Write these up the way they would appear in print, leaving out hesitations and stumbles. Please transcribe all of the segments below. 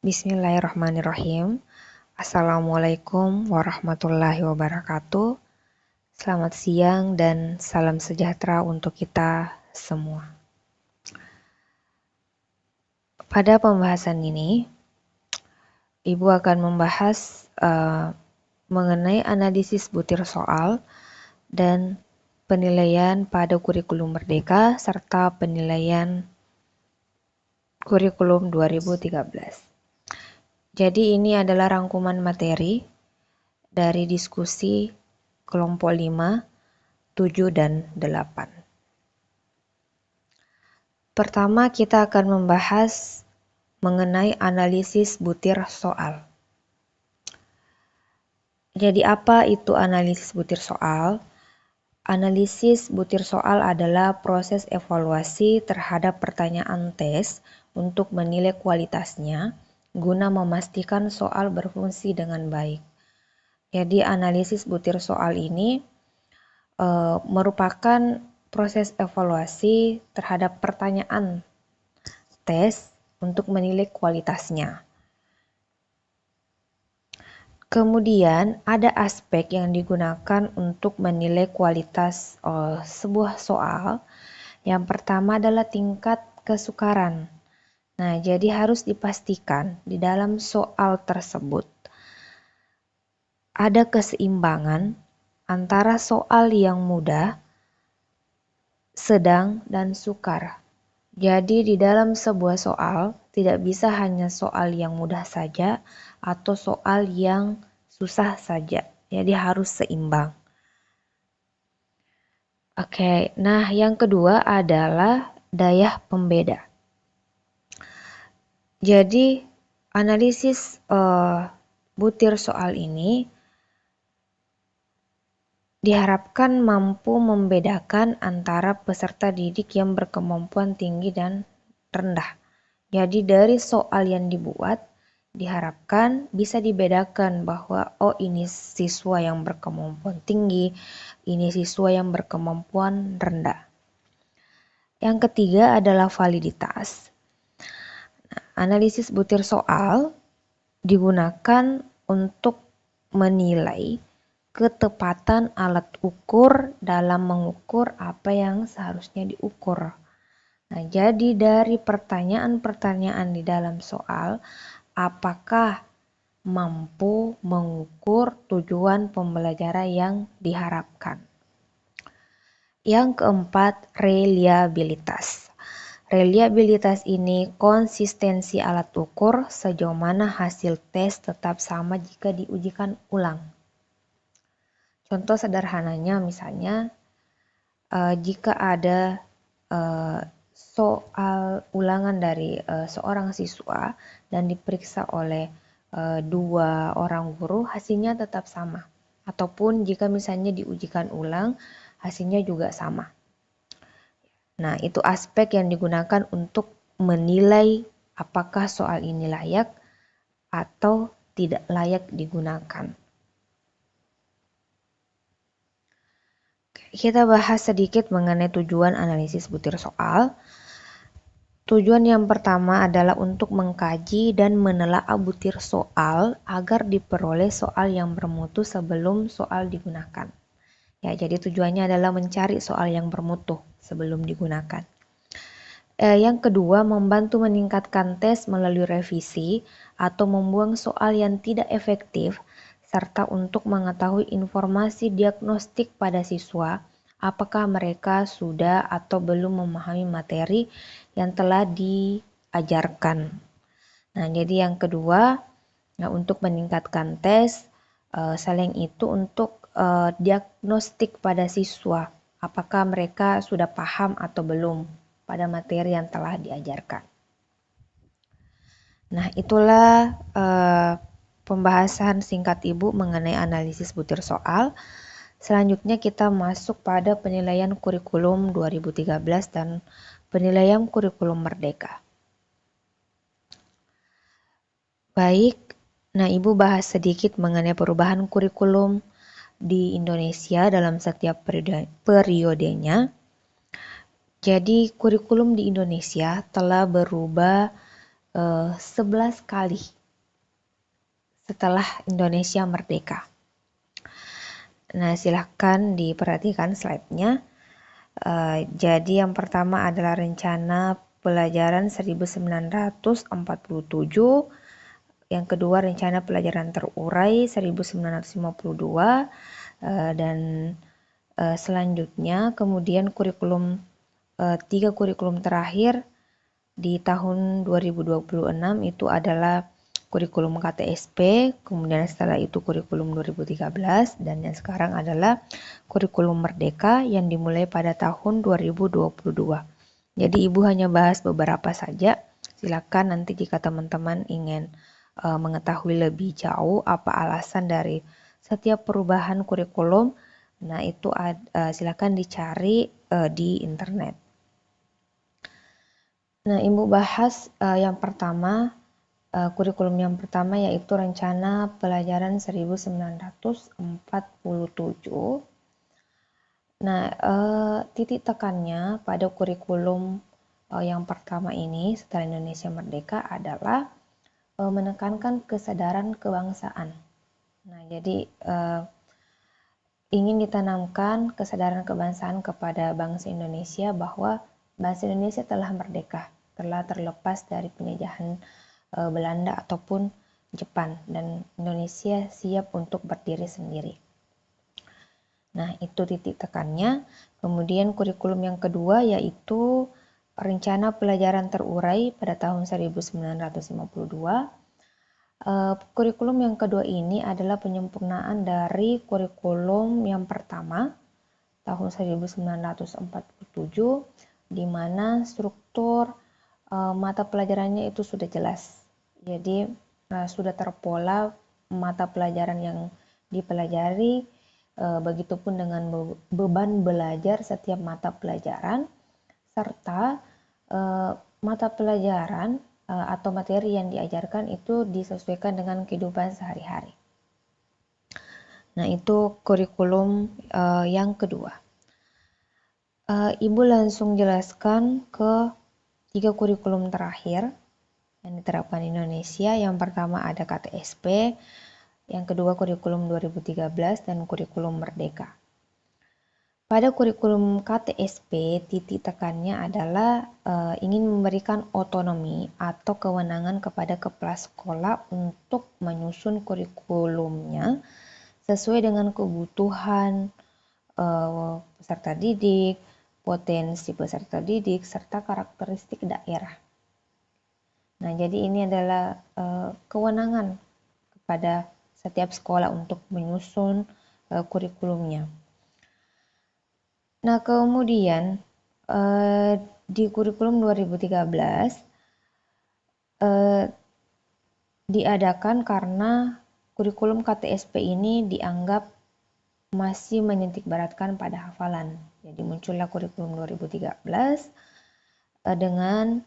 Bismillahirrahmanirrahim. Assalamualaikum warahmatullahi wabarakatuh. Selamat siang dan salam sejahtera untuk kita semua. Pada pembahasan ini, Ibu akan membahas mengenai analisis butir soal dan penilaian pada kurikulum Merdeka serta penilaian kurikulum 2013. Jadi ini adalah rangkuman materi dari diskusi kelompok 5, 7, dan 8. Pertama kita akan membahas mengenai analisis butir soal. Jadi apa itu analisis butir soal? Analisis butir soal adalah proses evaluasi terhadap pertanyaan tes untuk menilai kualitasnya guna memastikan soal berfungsi dengan baik. Jadi analisis butir soal ini merupakan proses evaluasi terhadap pertanyaan tes untuk menilai kualitasnya. Kemudian ada aspek yang digunakan untuk menilai kualitas sebuah soal. Yang pertama adalah tingkat kesukaran. Nah, jadi harus dipastikan di dalam soal tersebut ada keseimbangan antara soal yang mudah, sedang, dan sukar. Jadi di dalam sebuah soal tidak bisa hanya soal yang mudah saja atau soal yang susah saja. Jadi harus seimbang. Oke, nah yang kedua adalah daya pembeda. Jadi analisis butir soal ini diharapkan mampu membedakan antara peserta didik yang berkemampuan tinggi dan rendah. Jadi dari soal yang dibuat diharapkan bisa dibedakan bahwa ini siswa yang berkemampuan tinggi, ini siswa yang berkemampuan rendah. Yang ketiga adalah validitas. Analisis butir soal digunakan untuk menilai ketepatan alat ukur dalam mengukur apa yang seharusnya diukur. Nah, jadi dari pertanyaan-pertanyaan di dalam soal, apakah mampu mengukur tujuan pembelajaran yang diharapkan. Yang keempat, reliabilitas. Reliabilitas ini konsistensi alat ukur sejauh mana hasil tes tetap sama jika diujikan ulang. Contoh sederhananya misalnya jika ada soal ulangan dari seorang siswa dan diperiksa oleh 2 orang guru, hasilnya tetap sama. Ataupun jika misalnya diujikan ulang, hasilnya juga sama. Nah, itu aspek yang digunakan untuk menilai apakah soal ini layak atau tidak layak digunakan. Kita bahas sedikit mengenai tujuan analisis butir soal. Tujuan yang pertama adalah untuk mengkaji dan menelaah butir soal agar diperoleh soal yang bermutu sebelum soal digunakan. Ya, jadi tujuannya adalah mencari soal yang bermutu sebelum digunakan. Yang kedua, membantu meningkatkan tes melalui revisi atau membuang soal yang tidak efektif, serta untuk mengetahui informasi diagnostik pada siswa, apakah mereka sudah atau belum memahami materi yang telah diajarkan. Nah, jadi yang kedua, untuk meningkatkan tes, selain itu untuk diagnostik pada siswa, apakah mereka sudah paham atau belum pada materi yang telah diajarkan. Nah, itulah pembahasan singkat Ibu mengenai analisis butir soal. Selanjutnya kita masuk pada penilaian kurikulum 2013 dan penilaian kurikulum Merdeka. Baik, nah Ibu bahas sedikit mengenai perubahan kurikulum di Indonesia dalam setiap periodenya. Jadi kurikulum di Indonesia telah berubah 11 kali setelah Indonesia merdeka. Nah, silahkan diperhatikan slide-nya. Jadi yang pertama adalah rencana pelajaran 1947, yang kedua rencana pelajaran terurai 1952, dan selanjutnya kemudian kurikulum, 3 kurikulum terakhir di tahun 2026 itu adalah kurikulum KTSP, kemudian setelah itu kurikulum 2013, dan yang sekarang adalah kurikulum Merdeka yang dimulai pada tahun 2022. Jadi Ibu hanya bahas beberapa saja. Silakan nanti jika teman-teman ingin mengetahui lebih jauh apa alasan dari setiap perubahan kurikulum, nah itu silakan dicari di internet. Nah, Ibu bahas yang pertama, kurikulum yang pertama yaitu rencana pelajaran 1947. Nah, titik tekannya pada kurikulum yang pertama ini setelah Indonesia merdeka adalah menekankan kesadaran kebangsaan. Nah, jadi ingin ditanamkan kesadaran kebangsaan kepada bangsa Indonesia bahwa bangsa Indonesia telah merdeka, telah terlepas dari penjajahan Belanda ataupun Jepang, dan Indonesia siap untuk berdiri sendiri. Nah, itu titik tekannya. Kemudian kurikulum yang kedua yaitu rencana pelajaran terurai pada tahun 1952. Kurikulum yang kedua ini adalah penyempurnaan dari kurikulum yang pertama tahun 1947, di mana struktur mata pelajarannya itu sudah jelas. Jadi sudah terpola mata pelajaran yang dipelajari, begitupun dengan beban belajar setiap mata pelajaran, serta mata pelajaran atau materi yang diajarkan itu disesuaikan dengan kehidupan sehari-hari. Nah, itu kurikulum yang kedua. Ibu langsung jelaskan ke 3 kurikulum terakhir yang diterapkan di Indonesia. Yang pertama ada KTSP, yang kedua kurikulum 2013, dan kurikulum Merdeka. Pada kurikulum KTSP, titik tekannya adalah ingin memberikan otonomi atau kewenangan kepada kepala sekolah untuk menyusun kurikulumnya sesuai dengan kebutuhan peserta didik, potensi peserta didik, serta karakteristik daerah. Nah, jadi ini adalah kewenangan kepada setiap sekolah untuk menyusun kurikulumnya. Nah, kemudian di kurikulum 2013 diadakan karena kurikulum KTSP ini dianggap masih menitikberatkan pada hafalan. Jadi muncullah kurikulum 2013 dengan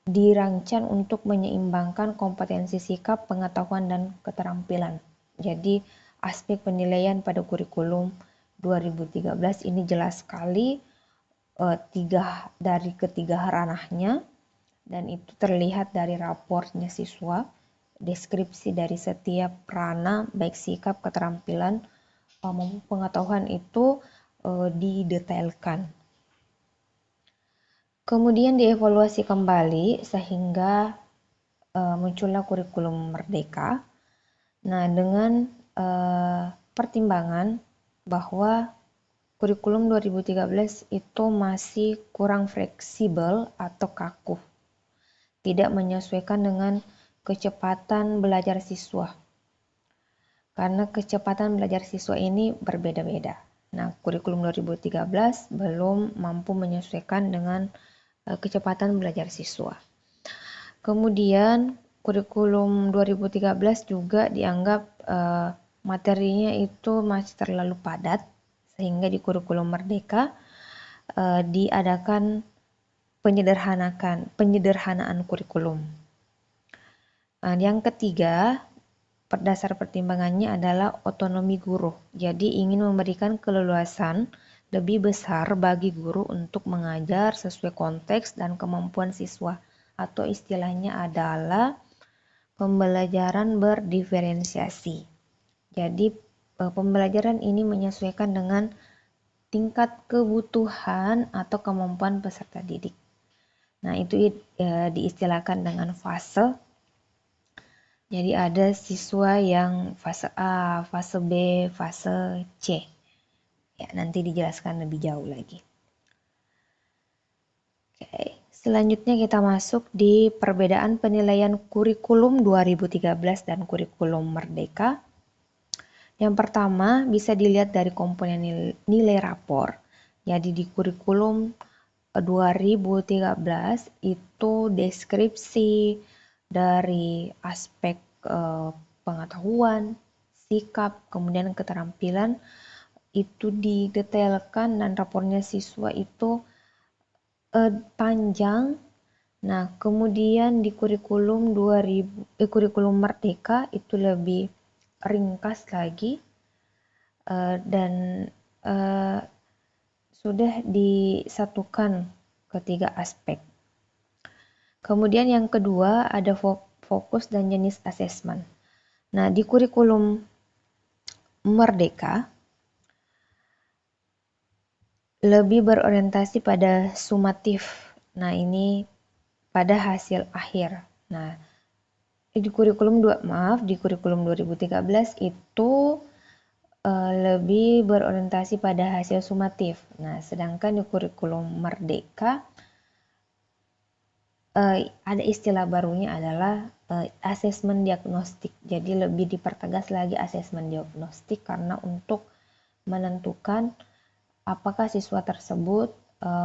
dirancang untuk menyeimbangkan kompetensi sikap, pengetahuan, dan keterampilan. Jadi aspek penilaian pada kurikulum 2013 ini jelas sekali dari ketiga ranahnya, dan itu terlihat dari raportnya siswa, deskripsi dari setiap ranah baik sikap, keterampilan maupun pengetahuan itu didetailkan. Kemudian dievaluasi kembali sehingga muncullah kurikulum Merdeka. Nah, dengan pertimbangan bahwa kurikulum 2013 itu masih kurang fleksibel atau kaku, tidak menyesuaikan dengan kecepatan belajar siswa. Karena kecepatan belajar siswa ini berbeda-beda. Nah, kurikulum 2013 belum mampu menyesuaikan dengan kecepatan belajar siswa. Kemudian kurikulum 2013 juga dianggap materinya itu masih terlalu padat, sehingga di kurikulum Merdeka diadakan penyederhanaan kurikulum. Yang ketiga, dasar pertimbangannya adalah otonomi guru. Jadi ingin memberikan keleluasan lebih besar bagi guru untuk mengajar sesuai konteks dan kemampuan siswa, atau istilahnya adalah pembelajaran berdiferensiasi. Jadi pembelajaran ini menyesuaikan dengan tingkat kebutuhan atau kemampuan peserta didik. Nah, itu diistilahkan dengan fase. Jadi ada siswa yang fase A, fase B, fase C. Ya, nanti dijelaskan lebih jauh lagi. Oke, selanjutnya kita masuk di perbedaan penilaian kurikulum 2013 dan kurikulum Merdeka. Yang pertama bisa dilihat dari komponen nilai rapor. Jadi di kurikulum 2013 itu deskripsi dari aspek pengetahuan, sikap, kemudian keterampilan itu didetailkan dan rapornya siswa itu panjang. Nah, kemudian di kurikulum kurikulum Merdeka itu lebih ringkas lagi dan sudah disatukan ketiga aspek. Kemudian yang kedua ada fokus dan jenis asesmen. Nah, di kurikulum Merdeka lebih berorientasi pada sumatif. Nah, ini pada hasil akhir. Nah, di kurikulum 2013 itu lebih berorientasi pada hasil sumatif. Nah, sedangkan di kurikulum Merdeka ada istilah barunya adalah asesmen diagnostik. Jadi lebih dipertegas lagi asesmen diagnostik karena untuk menentukan apakah siswa tersebut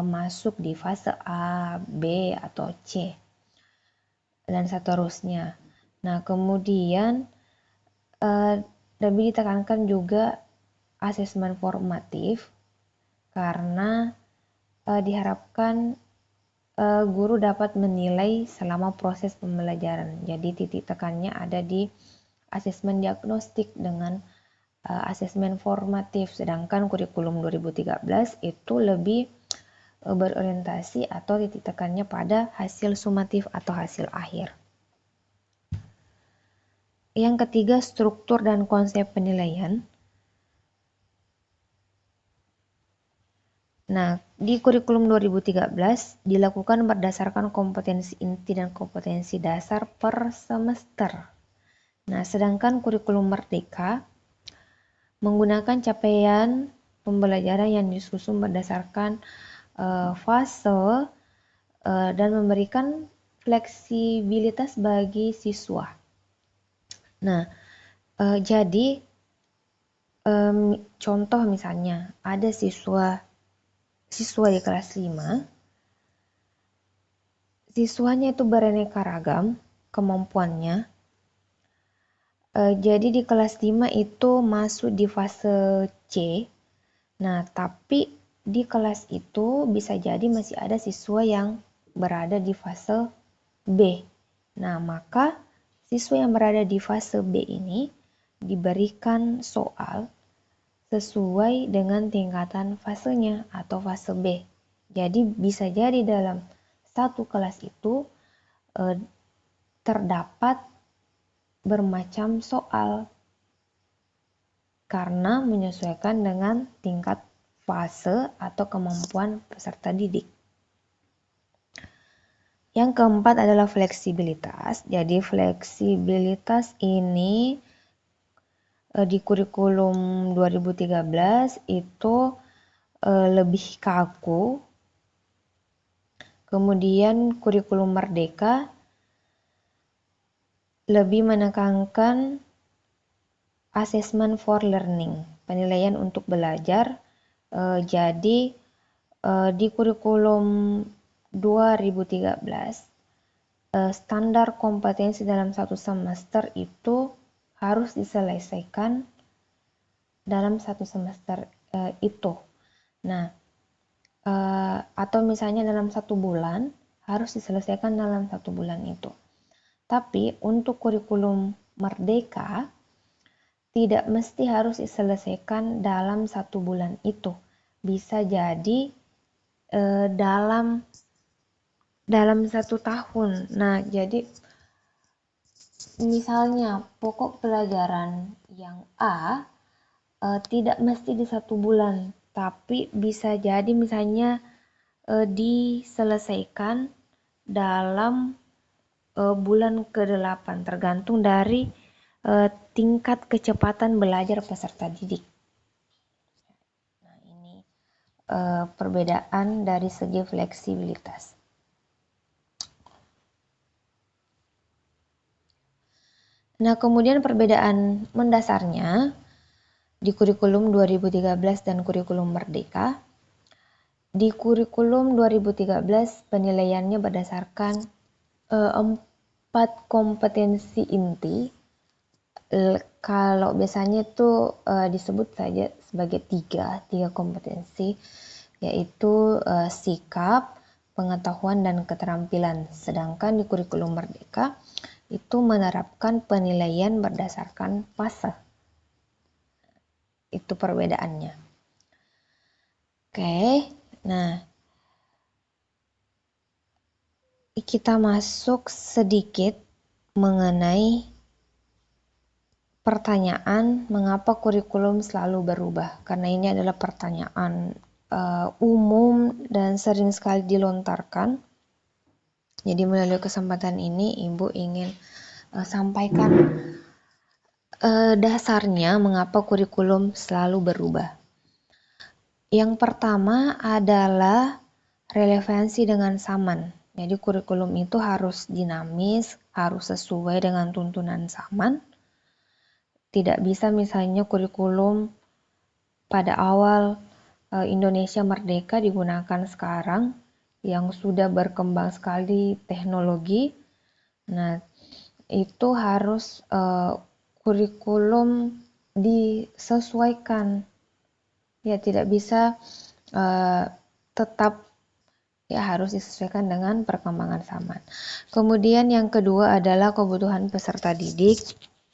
masuk di fase A, B, atau C dan seterusnya. Nah, kemudian lebih ditekankan juga asesmen formatif karena diharapkan guru dapat menilai selama proses pembelajaran. Jadi titik tekannya ada di asesmen diagnostik dengan asesmen formatif. Sedangkan kurikulum 2013 itu lebih berorientasi atau titik tekannya pada hasil sumatif atau hasil akhir. Yang ketiga, struktur dan konsep penilaian. Nah, di kurikulum 2013 dilakukan berdasarkan kompetensi inti dan kompetensi dasar per semester. Nah, sedangkan kurikulum Merdeka menggunakan capaian pembelajaran yang disusun berdasarkan fase dan memberikan fleksibilitas bagi siswa. Nah, jadi contoh misalnya ada siswa di kelas 5, siswanya itu beraneka ragam kemampuannya. Jadi di kelas 5 itu masuk di fase C. Nah, tapi di kelas itu bisa jadi masih ada siswa yang berada di fase B. Nah, maka siswa yang berada di fase B ini diberikan soal sesuai dengan tingkatan fasenya atau fase B. Jadi bisa jadi dalam satu kelas itu terdapat bermacam soal karena menyesuaikan dengan tingkat fase atau kemampuan peserta didik. Yang keempat adalah fleksibilitas. Jadi fleksibilitas ini di kurikulum 2013 itu lebih kaku. Kemudian kurikulum Merdeka lebih menekankan assessment for learning, penilaian untuk belajar. Jadi di kurikulum 2013 standar kompetensi dalam satu semester itu harus diselesaikan dalam satu semester itu. Nah, atau misalnya dalam 1 bulan harus diselesaikan dalam 1 bulan itu. Tapi untuk kurikulum Merdeka tidak mesti harus diselesaikan dalam 1 bulan itu. Bisa jadi dalam 1 tahun. Nah, jadi Misalnya pokok pelajaran yang A tidak mesti di 1 bulan, tapi bisa jadi misalnya diselesaikan dalam bulan ke-8, tergantung dari tingkat kecepatan belajar peserta didik. Nah, ini perbedaan dari segi fleksibilitas. Nah, kemudian perbedaan mendasarnya di kurikulum 2013 dan kurikulum Merdeka. Di kurikulum 2013 penilaiannya berdasarkan 4 kompetensi inti. Kalau biasanya itu disebut saja sebagai tiga kompetensi, yaitu sikap, pengetahuan, dan keterampilan. Sedangkan di kurikulum Merdeka itu menerapkan penilaian berdasarkan fase. Itu perbedaannya. Oke, nah kita masuk sedikit mengenai pertanyaan mengapa kurikulum selalu berubah, karena ini adalah pertanyaan umum dan sering sekali dilontarkan. Jadi melalui kesempatan ini Ibu ingin sampaikan dasarnya mengapa kurikulum selalu berubah. Yang pertama adalah relevansi dengan zaman. Jadi kurikulum itu harus dinamis, harus sesuai dengan tuntunan zaman. Tidak bisa misalnya kurikulum pada awal Indonesia merdeka digunakan sekarang yang sudah berkembang sekali teknologi. Nah, itu harus kurikulum disesuaikan. Ya, tidak bisa tetap ya harus disesuaikan dengan perkembangan zaman. Kemudian yang kedua adalah kebutuhan peserta didik.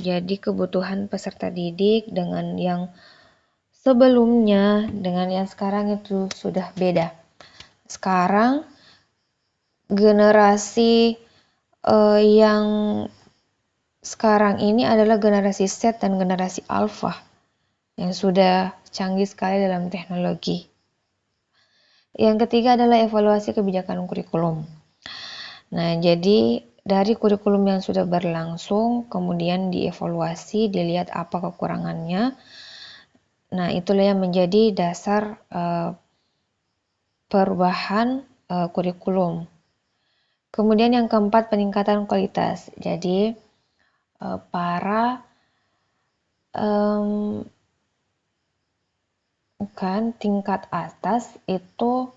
Jadi kebutuhan peserta didik dengan yang sebelumnya dengan yang sekarang itu sudah beda. Sekarang generasi yang sekarang ini adalah generasi Z dan generasi Alpha yang sudah canggih sekali dalam teknologi. Yang ketiga adalah evaluasi kebijakan kurikulum. Nah, jadi dari kurikulum yang sudah berlangsung, kemudian dievaluasi, dilihat apa kekurangannya. Nah, itulah yang menjadi dasar perubahan kurikulum. Kemudian yang keempat, peningkatan kualitas. Jadi, para tingkat atas itu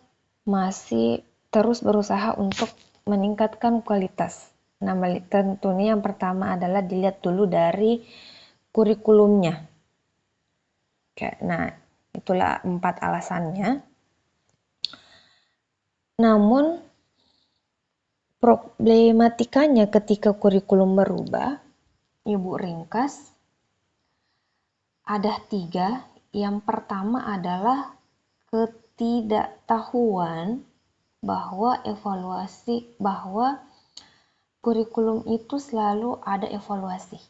masih terus berusaha untuk meningkatkan kualitas. Nah, tentunya yang pertama adalah dilihat dulu dari kurikulumnya. Oke, nah itulah 4 alasannya. Namun problematikanya ketika kurikulum berubah, Ibu ringkas, ada 3. Yang pertama adalah ketidaktahuan bahwa kurikulum itu selalu ada evaluasi.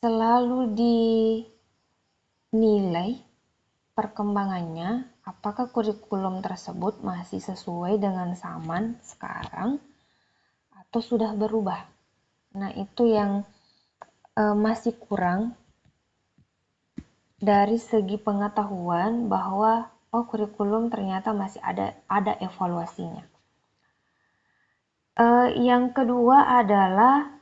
Selalu dinilai perkembangannya, apakah kurikulum tersebut masih sesuai dengan zaman sekarang atau sudah berubah. Nah, itu yang masih kurang dari segi pengetahuan bahwa kurikulum ternyata masih ada evaluasinya. Yang kedua adalah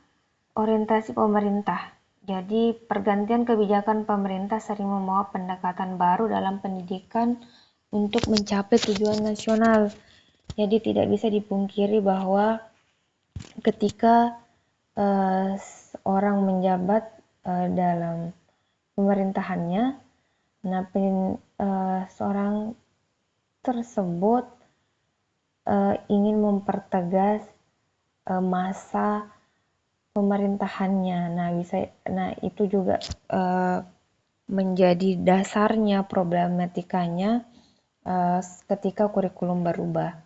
orientasi pemerintah. Jadi pergantian kebijakan pemerintah sering membawa pendekatan baru dalam pendidikan untuk mencapai tujuan nasional. Jadi tidak bisa dipungkiri bahwa ketika seorang menjabat dalam pemerintahannya, nah seorang tersebut ingin mempertegas masa pemerintahannya. Nah itu juga menjadi dasarnya problematikanya ketika kurikulum berubah.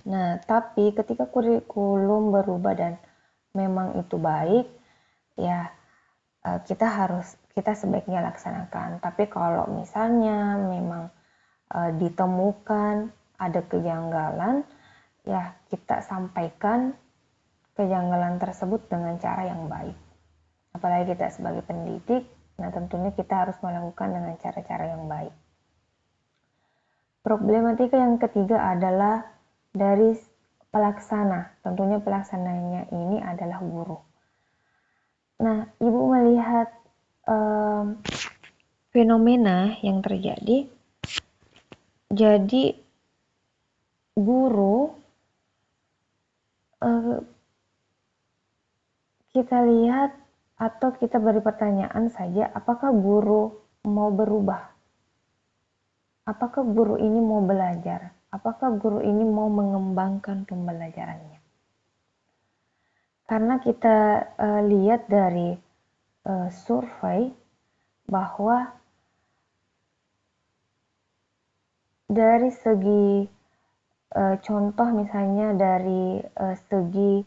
Nah, tapi ketika kurikulum berubah dan memang itu baik, ya kita sebaiknya laksanakan. Tapi kalau misalnya memang ditemukan ada kejanggalan, ya kita sampaikan kejanggalan tersebut dengan cara yang baik. Apalagi kita sebagai pendidik, nah tentunya kita harus melakukan dengan cara-cara yang baik. Problematika yang ketiga adalah dari pelaksana. Tentunya pelaksananya ini adalah guru. Nah, Ibu melihat fenomena yang terjadi. Jadi guru kita lihat atau kita beri pertanyaan saja, apakah guru mau berubah? Apakah guru ini mau belajar? Apakah guru ini mau mengembangkan pembelajarannya? Karena kita lihat dari survei bahwa dari segi contoh misalnya dari segi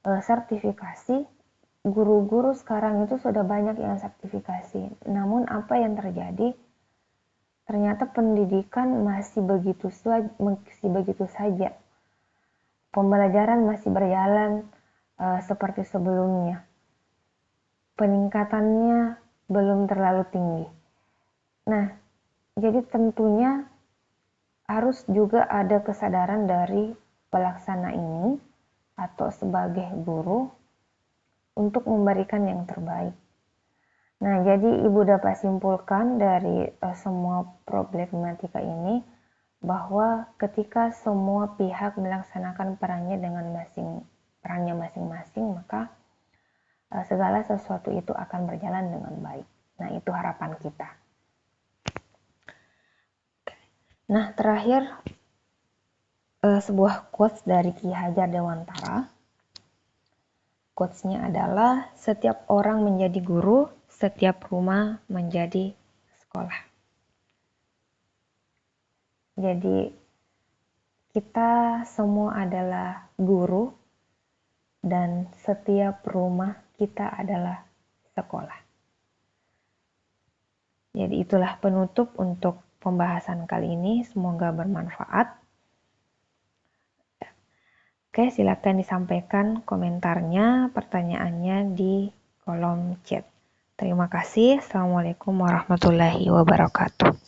sertifikasi, guru-guru sekarang itu sudah banyak yang sertifikasi. Namun apa yang terjadi? Ternyata pendidikan masih begitu saja. Pembelajaran masih berjalan seperti sebelumnya. Peningkatannya belum terlalu tinggi. Nah, jadi tentunya harus juga ada kesadaran dari pelaksana ini atau sebagai guru untuk memberikan yang terbaik. Nah, jadi Ibu dapat simpulkan dari semua problematika ini bahwa ketika semua pihak melaksanakan perannya masing-masing, maka segala sesuatu itu akan berjalan dengan baik. Nah, itu harapan kita. Nah, terakhir sebuah quotes dari Ki Hajar Dewantara. Quotes-nya adalah, setiap orang menjadi guru, setiap rumah menjadi sekolah. Jadi kita semua adalah guru dan setiap rumah kita adalah sekolah. Jadi itulah penutup untuk pembahasan kali ini, semoga bermanfaat. Oke, silakan disampaikan komentarnya, pertanyaannya di kolom chat. Terima kasih. Assalamualaikum warahmatullahi wabarakatuh.